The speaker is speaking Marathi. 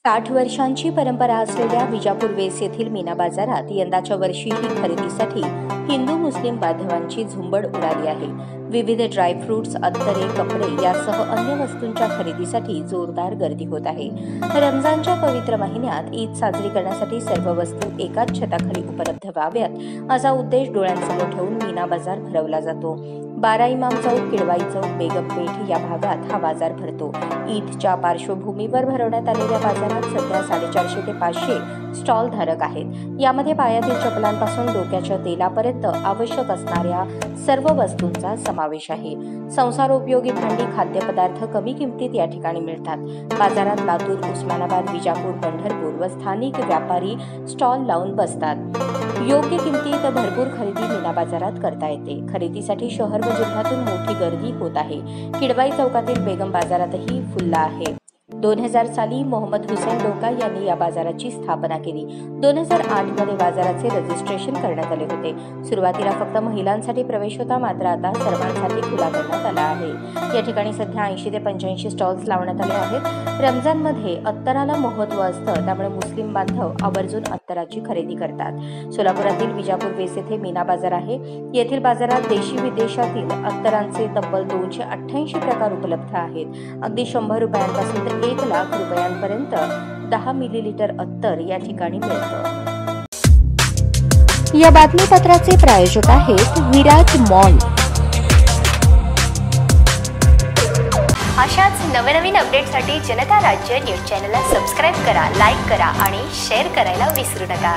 60 वर्षांची परंपरा असलेल्या विजापूर वेस येथील मीना बाजारात यंदाच्या वर्षीही खरेदीसाठी हिंदू मुस्लिम बांधवांची झुंबड उडाली आहे। विविध ड्रायफ्रुट्स, अत्तरे, कपडे यासह अन्य वस्तूंच्या खरेदीसाठी जोरदार गर्दी होत आहे। रमजानच्या पवित्र महिन्यात ईद साजरी करण्यासाठी सर्व वस्तू एकाच छताखाली उपलब्ध व्हाव्यात असा उद्देश डोळ्यांसमोर ठेवून मीना बाजार भरवला जातो। 12 इमाम चौक, किडवाई चौक, बेगम पेठ या भागात हा बाजार भरतो। ईदच्या पार्श्वभूमीवर भरवण्यात आलेल्या बाजारात सध्या 450 ते 500 स्टॉल धारक आहेत। यामध्ये पायातील चपलांपासून डोक्याच्या तेलापर्यंत आवश्यक असणाऱ्या सर्व वस्तूंचा समावेश आहे। संसारोपयोगी भांडी, खाद्यपदार्थ कमी किमतीत या ठिकाणी मिळतात। बाजारात लातूर, उस्मानाबाद, विजापूर, पंढरपूर व स्थानिक व्यापारी स्टॉल लावून बसतात। योग्य किमतीत भरपूर खरेदी मीना बाजारात करता येते। खरेदीसाठी शहर व जिल्ह्यातून मोठी गर्दी होत आहे। किडवाई चौकातील बेगम बाजारातही फुलला आहे। 2000 साली मोहम्मद हुसेन डोका यांनी या बाजाराची स्थापना केली। 2008 मध्ये बाजाराचे रजिस्ट्रेशन करण्यात आले होते। सुरुवातीला फक्त महिलांसाठी प्रवेश होता, मात्र आता सर्वांसाठी खुला करण्यात आला आहे। या ठिकाणी सध्या 80 ते 85 स्टॉल्स लावण्यात आले आहेत। रमजानमध्ये अत्तराला महत्त्व असतं, त्यामुळे मुस्लिम बांधव आवर्जून अत्तराची खरेदी करतात। सोलापुरातील विजापूर वेस येथे मीना बाजार आहे। येथील बाजारात देशी विदेशातील अत्तरांचे तब्बल 288 प्रकार उपलब्ध आहेत। अगदी 100 रुपयांपासून तर 1 लाख रुपयांपर्यंत 10 मिलीलीटर अत्तर या ठिकाणी मिळतं। या बातमीपत्राचे प्रायोजक आहेत विराज मॉल। अशाच नवनवीन अपडेटसाठी जनता राज्य न्यूज चॅनलला सबस्क्राईब करा, लाईक करा आणि शेअर करायला विसरू नका।